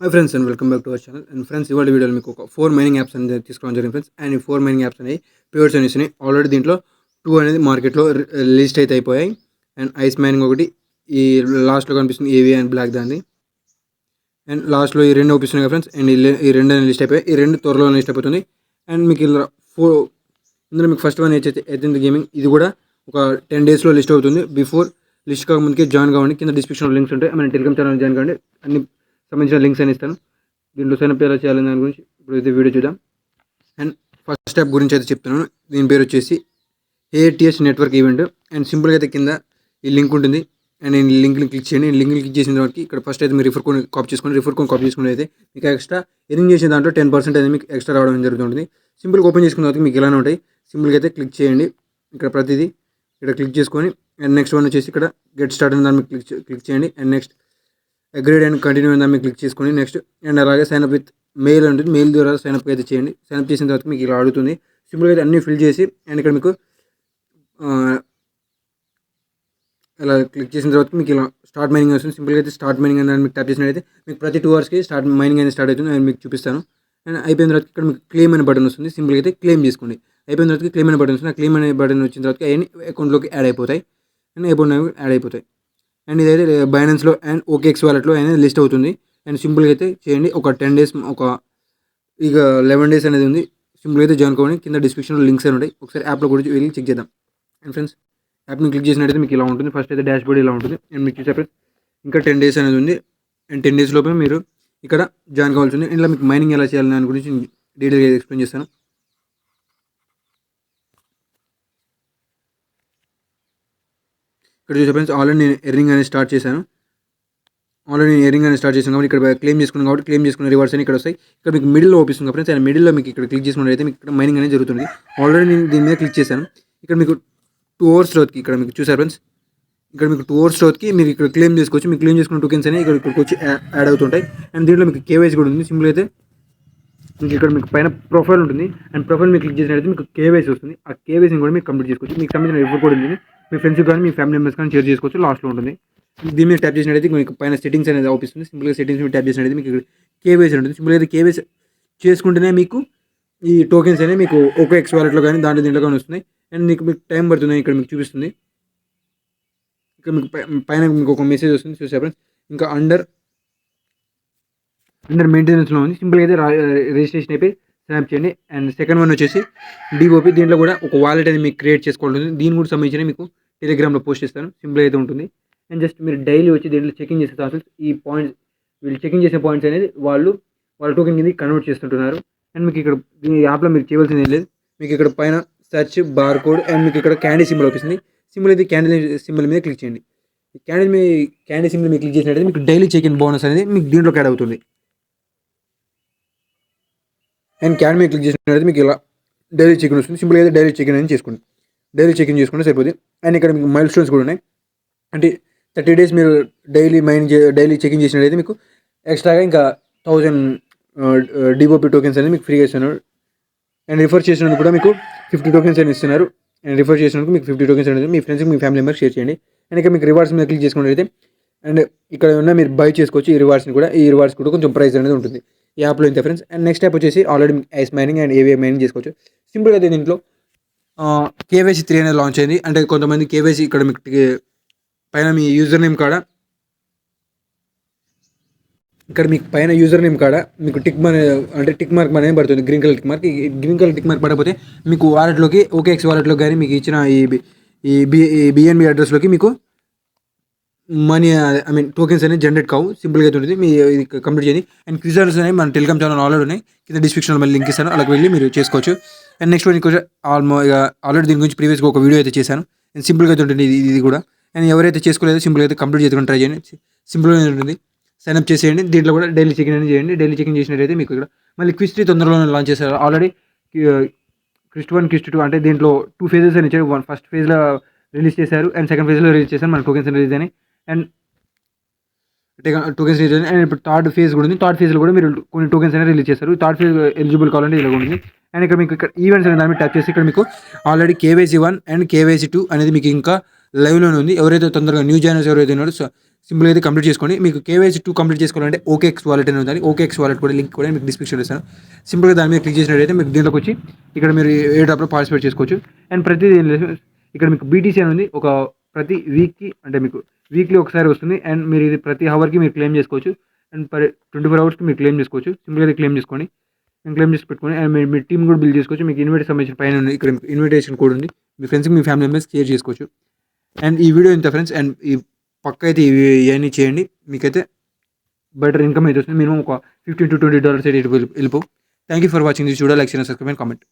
Hi friends and welcome back to our channel. And friends, ఇవాళ వీడియోలో మీకు ఒక 4 మైనింగ్ యాప్స్ అనేది తీసుకోవడం జరిగింది ఫ్రెండ్స్. అండ్ ఈ 4 మైనింగ్ యాప్స్ అనేవి పేమెంట్స్ అనేవి ఆల్రెడీ దీంట్లో 2 అనేది మార్కెట్లో లిస్ట్ అయితే అయిపోయాయి. అండ్ ఐస్ మైనింగ్ ఒకటి, ఈ లాస్ట్లో కనిపిస్తుంది ఏవి అండ్ బ్లాక్ దాన్ని. అండ్ లాస్ట్లో ఈ రెండు అవుపిస్తున్నాయి కదా ఫ్రెండ్స్. అండ్ ఈ రెండు అనేది లిస్ట్ అయిపోయాయి. ఈ రెండు త్వరలో లిస్ట్ అయిపోతుంది. అండ్ మీకు ఇలా ఇందులో మీకు ఫస్ట్ వన్ ఎత్తింది గేమింగ్. ఇది కూడా ఒక 10 డేస్లో లిస్ట్ అవుతుంది. బిఫోర్ లిస్ట్ కాకముందుకే జాయిన్ కావండి. కింద డిస్క్రిప్షన్లో లింక్స్ ఉంటాయి. మన టెలిగ్రామ్ ఛానల్ జాయిన్ కావండి. అన్ని సంబంధించిన లింక్స్ అని ఇస్తాను. దీంట్లో సైన్ అప్ ఎలా చేయాలని దాని గురించి ఇప్పుడు అయితే వీడియో చూద్దాం. అండ్ ఫస్ట్ స్టెప్ గురించి అయితే చెప్తున్నాను. దీని పేరు వచ్చేసి ఏటీఎస్ నెట్వర్క్ ఈవెంట్. అండ్ సింపుల్గా అయితే కింద ఈ లింక్ ఉంటుంది. అండ్ నేను లింక్ని క్లిక్ చేయండి. లింక్ని క్లిక్ చేసిన తర్వాత ఇక్కడ ఫస్ట్ అయితే మీరు రిఫర్ కోడ్ కాపీ చేసుకోండి. రిఫర్ కోడ్ కాపీ చేసుకుని అయితే మీకు ఎక్స్ట్రా ఎర్నింగ్ చేసిన దాంట్లో 10% అనేది మీకు ఎక్స్ట్రా రావడం జరుగుతుంది. సింపుల్గా ఓపెన్ చేసుకున్న తర్వాత మీకు ఇలానే ఉంటాయి. సింపుల్గా అయితే క్లిక్ చేయండి. ఇక్కడ ప్రతిదీ ఇక్కడ క్లిక్ చేసుకొని అండ్ నెక్స్ట్ వన్ వచ్చేసి ఇక్కడ గెట్ స్టార్ట్ అని దాన్ని క్లిక్ చేయండి. And next agreed and continue అని దాన్ని క్లిక్ చేసుకొని నెక్స్ట్ అండ్ అలాగే సైన్అప్ విత్ మెయిల్ ఉంటుంది. మెయిల్ ద్వారా సైన్అప్ అయితే చేయండి. సైన్అప్ చేసిన తర్వాత మీకు ఇలా అడుగుతుంది. సింపుల్గా అయితే అన్నీ ఫిల్ చేసి అండ్ ఇక్కడ మీకు ఇలా క్లిక్ చేసిన తర్వాత మీకు ఇలా స్టార్ట్ మైనింగ్ వస్తుంది. సింపుల్గా అయితే స్టార్ట్ మైనింగ్ అని మీకు ట్యాప్ చేసినట్టయితే మీకు ప్రతి 2 అవర్స్కి స్టార్ట్ మైనింగ్ అనేది స్టార్ట్ అవుతుంది. నేను మీకు చూపిస్తాను. అండ్ అయిపోయిన తర్వాత ఇక్కడ మీకు క్లెయిమ్ అనే బటన్ వస్తుంది. సింపుల్గా అయితే క్లెయిమ్ చేసుకోండి. అయిపోయిన తర్వాత క్లెయిమ్ అనే బటన్ వస్తుంది. ఆ క్లెయిమ్ అనే బటన్ వచ్చిన తర్వాత అవన్నీ అకౌంట్లోకి యాడ్ అయిపోతాయి. అండ్ అకౌంట్ యాడ్ అయిపోతాయి. అండ్ ఇదైతే బైనాన్స్లో అండ్ ఓకేఎక్స్ వాలెట్లో అనేది లిస్ట్ అవుతుంది. అండ్ సింపుల్గా అయితే చేయండి. ఒక 10 డేస్ ఇక 11 డేస్ అనేది ఉంది. సింపుల్గా అయితే జాయిన్ కావాలి. కింద డిస్క్రిప్షన్లో లింక్స్ అని ఉంటాయి. ఒకసారి యాప్లో కూడా వెళ్ళి చెక్ చేద్దాం. అండ్ ఫ్రెండ్స్, యాప్ని క్లిక్ చేసినట్టయితే మీకు ఇలా ఉంటుంది. ఫస్ట్ అయితే డాష్ బోర్డ్ ఇలా ఉంటుంది. అండ్ మీకు చూసే ఇంకా 10 డేస్ అనేది ఉంది. అండ్ 10 డేస్ లోపే మీరు ఇక్కడ జాయిన్ కావాల్సి ఉంది. ఇంట్లో మీకు మైనింగ్ ఎలా చేయాలని దాని గురించి డీటెయిల్గా ఎక్స్ప్లెయిన్ చేస్తాను. ఇక్కడ చూసే ఫ్రెండ్స్, ఆల్రెడీ నేను ఎర్నింగ్ అనేది స్టార్ట్ చేశాను. కాబట్టి ఇక్కడ క్లెయిమ్ చేసుకున్నాను. కాబట్టి క్లెయిమ్ చేసుకున్న రివార్డ్స్ అని ఇక్కడ వస్తాయి. ఇక్కడ మీకు మిడిల్లో ఓపిస్తుంది ఫ్రెండ్స్. అండ్ మిడిల్లో మీకు ఇక్కడ క్లిక్ చేసుకున్నట్లయితే మీకు ఇక్కడ మైనింగ్ అనేది జరుగుతుంది. ఆల్రెడీ నేను దీని మీద క్లిక్ చేశాను. ఇక్కడ మీకు 2 అవర్స్ తర్వాతకి ఇక్కడ మీకు చూసారు ఫ్రెండ్స్, ఇక్కడ మీకు 2 అవర్స్ తర్వాతకి మీరు ఇక్కడ క్లెయిమ్ చేసుకోవచ్చు. మీకు క్లెయిమ్ చేసుకున్న టోకెన్స్ అనేవి ఇక్కడికి వచ్చి యాడ్ అవుతుంటాయి. అండ్ దీంట్లో మీకు కేవైసీ కూడా ఉంది. సింపుల్ అయితే మీకు ఇక్కడ మీకు పైన ప్రొఫైల్ ఉంటుంది. అండ్ ప్రొఫైల్ మీకు క్లిక్ చేసినట్లయితే మీకు కేవైసీ వస్తుంది. ఆ కేవైసీని కూడా మీకు కంప్లీట్ చేసుకోవచ్చు. మీకు సంబంధించిన రిఫర్ కోడ్ ఉంది. మీ ఫ్రెండ్స్ కానీ మీ ఫ్యామిలీ మెంబర్స్ కానీ షేర్ చేసుకోవచ్చు. లాస్ట్లో ఉంటుంది. దీని మీద ట్యాప్ చేసినట్లయితే మీకు పైన సెట్టింగ్స్ అనేది అవుపిస్తుంది. సింపుల్గా సెట్టింగ్స్ మీద ట్యాప్ చేసినట్లయితే మీకు ఇక్కడ కేవైసీ ఉంటుంది. సింపుల్గా అయితే కేవైసీ చేసుకుంటేనే మీకు ఈ టోకెన్స్ అనేవి మీకు ఓకేఎక్స్ వాలెట్లో కానీ దీంట్లో కానీ వస్తున్నాయి. అండ్ మీకు టైం పడుతుంది. ఇక్కడ మీకు చూపిస్తుంది. ఇక్కడ మీకు పైన మీకు ఒక మెసేజ్ వస్తుంది. చూసే ఫ్రెండ్స్, ఇంకా అండర్ మెయింటెనెన్స్లో ఉంది. సింపుల్గా అయితే రిజిస్ట్రేషన్ అయిపోయి స్నాప్ చేయండి. అండ్ సెకండ్ వన్ వచ్చేసి డిఓపి. దీంట్లో కూడా ఒక వాలెట్ అనేది మీకు క్రియేట్ చేసుకోవాలి. దీని కూడా సంబంధించిన మీకు టెలిగ్రామ్లో పోస్ట్ చేస్తాను. సింపుల్ అయితే ఉంటుంది. అండ్ జస్ట్ మీరు డైలీ వచ్చి దీంట్లో చెకింగ్ చేసే తర్వాత ఈ పాయింట్స్, వీళ్ళు చెకింగ్ చేసే పాయింట్స్ అనేది వాళ్ళ టోకెన్ కింద కన్వర్ట్ చేస్తుంటున్నారు. అండ్ మీకు ఇక్కడ ఈ యాప్లో మీరు చేయవలసింది ఏం లేదు. మీకు ఇక్కడ పైన సెర్చ్ బార్ కోడ్ అండ్ మీకు ఇక్కడ క్యాండీ సింబల్ అవుతుంది. సింబల్ అయితే క్యాండీ సింబల్ మీద క్లిక్ చేయండి. క్యాండీ సింబల్ మీద క్లిక్ చేసినట్లయితే మీకు డైలీ చెకింగ్ బోనస్ అనేది మీకు దీంట్లోకి యాడ్ అవుతుంది. అండ్ క్యాన్ మీద క్లిక్ చేసినట్లయితే మీకు ఇలా డైలీ చెకింగ్ వస్తుంది. సింపుల్గా అయితే డైలీ చెకింగ్ అనేది చేసుకోండి. డైలీ చెకింగ్ చేసుకుంటే సరిపోతుంది. అండ్ ఇక్కడ మీకు మైల్ స్టోన్స్ కూడా ఉన్నాయి. అంటే 30 డేస్ మీరు డైలీ చెకింగ్ చేసినట్లయితే మీకు ఎక్స్ట్రాగా ఇంకా 1000 డిఓపి టోకెన్స్ అనేది మీకు ఫ్రీగా ఇస్తున్నారు. అండ్ రిఫర్ చేసినందుకు కూడా మీకు 50 టోకెన్స్ అని ఇస్తున్నారు. అండ్ రిఫర్ చేసినందుకు మీకు 50 టోకెన్స్ అనేది మీ ఫ్రెండ్స్కి మీ ఫ్యామిలీ మెంబర్స్ షేర్ చేయండి. అండ్ ఇక్కడ మీకు రివార్డ్స్ మీద క్లిక్ చేసుకున్నట్లయితే అండ్ ఇక్కడ ఉన్న మీరు బై చేసుకోవచ్చు. ఈ రివార్డ్స్ కూడా కొంచెం ప్రైస్ అనేది ఉంటుంది ఈ యాప్లో ఇంత ఫ్రెండ్స్. అండ్ నెక్స్ట్ యాప్ వచ్చేసి already ice mining and AVI mining చేసుకోవచ్చు. సింపుల్గా అయితే దీంట్లో కేవైసీ 3 అనేది లాంచ్ అయింది. అంటే కొంతమంది కేవైసీ ఇక్కడ మీకు పైన మీ యూజర్ నేమ్ కాడ మీకు టిక్ మార్క్ అనేది పడుతుంది. గ్రీన్ కలర్ టిక్ మార్క్ పడకపోతే మీకు వాలెట్లోకి ఓకేఎక్స్ వాలెట్లోకి కానీ మీకు ఇచ్చిన ఈ బిఎన్బి అడ్రస్లోకి మీకు మనీ టోకెన్స్ అనేది జనరేట్ కావు. సింపుల్గా అయితే ఉంటుంది. మీ ఇది కంప్లీట్ చేయండి. అండ్ క్విజర్స్ అనేవి మన టెలిగ్రామ్ ఛానల్ ఆల్రెడీ ఉన్నాయి. కింద డిస్క్రిప్షన్లో మళ్ళీ లింక్ ఇస్తాను. అలాగే వెళ్ళి మీరు చేసుకోవచ్చు. అండ్ నెక్స్ట్ వన్ కొంచెం ఆల్రెడీ దీని గురించి ప్రీవియస్గా ఒక వీడియో అయితే చేశాను. అండ్ సింపుల్గా అయితే ఉంటుంది ఇది కూడా. అండ్ ఎవరైతే చేసుకోలేదో సింపుల్గా అయితే కంప్లీట్ చేసుకొని ట్రై చేయండి. సింపుల్గా ఉంటుంది. సైన్అప్ చేసేయండి. దీంట్లో కూడా డైలీ చెకింగ్ అనేది చేయండి. డైలీ చెకింగ్ చేసినట్టయితే మీకు ఇక్కడ మళ్ళీ క్విజ్ 3 తొందరలోనే లాంచ్ చేశారు. ఆల్రెడీ క్విజ్ 1 క్విజ్ 2 అంటే దీంట్లో 2 ఫేజెస్ అని ఇచ్చారు. ఫస్ట్ ఫేజ్లో రిలీజ్ చేశారు. అండ్ సెకండ్ ఫేజ్లో రిలీజ్ చేశారు మన టోకెన్స్ రిలీజ్ అని. అండ్ టోకెన్స్ రిలీజ్ అయింది. అండ్ ఇప్పుడు థర్డ్ ఫేజ్ కూడా ఉంది. థర్డ్ ఫేజ్లో కూడా మీరు కొన్ని టోకెన్స్ అనేది రిలీజ్ చేస్తారు. థర్డ్ ఫేజ్ ఎలిజిబుల్ కావాలంటే ఇలా ఉంది. అండ్ ఇక్కడ మీకు ఇక్కడ ఈవెంట్స్ అనే దాని మీద ట్యాప్ చేసి ఇక్కడ మీకు ఆల్రెడీ కేవైసీ 1 అండ్ కేవైసీ 2 అనేది మీకు ఇంకా లైవ్లోనే ఉంది. ఎవరైతే తొందరగా న్యూ జాయినర్స్ ఎవరైతే ఉన్నారో సింపుల్గా అయితే కంప్లీట్ చేసుకోండి. మీకు కేవైసీ 2 కంప్లీట్ చేసుకోవాలంటే ఓకేఎక్స్ వాలెట్ అనేది ఉంది. ఓకేఎక్స్ వాలెట్ కూడా లింక్ కూడా మీకు డిస్క్రిప్షన్లో ఇస్తాను. సింపుల్గా దాని మీద క్లిక్ చేసినట్టయితే మీకు దీంట్లోకి వచ్చి ఇక్కడ మీరు ఏ డ్రాప్లో పార్టిసిపేట్ చేసుకోవచ్చు. అండ్ ప్రతిదీ ఇక్కడ మీకు బీటీసీ అని ఉంది. ఒక ప్రతి వీక్కి అంటే మీకు వీక్లీ ఒకసారి వస్తుంది. అండ్ మీరు ఇది ప్రతి అవర్కి మీరు క్లెయిమ్ చేసుకోవచ్చు. అండ్ 24 అవర్స్కి మీరు క్లెయిమ్ చేసుకోవచ్చు. సింపుల్గా అయితే క్లెయిమ్ చేసుకోండి. నేను క్లెయిమ్ చేసి పెట్టుకోండి. అండ్ మీ టీమ్ కూడా బిల్డ్ చేసుకోవచ్చు. మీకు ఇన్వైట్ సంబంధించిన పైన ఉంది. ఇక్కడ ఇన్విటేషన్ కోడ్ ఉంది. మీ ఫ్రెండ్స్కి మీ ఫ్యామిలీ మెంబర్స్ షేర్ చేసుకోవచ్చు. అండ్ ఈ వీడియో ఇంత ఫ్రెండ్స్. అండ్ ఈ పక్క అయితే ఇవన్నీ చేయండి. మీకైతే బెటర్ ఇన్కమ్ అయితే వస్తుంది. మినిమం ఒక $15 to $20 అయితే వెళ్ళిపో. Thank you for watching this video. Like, share, subscribe and comment.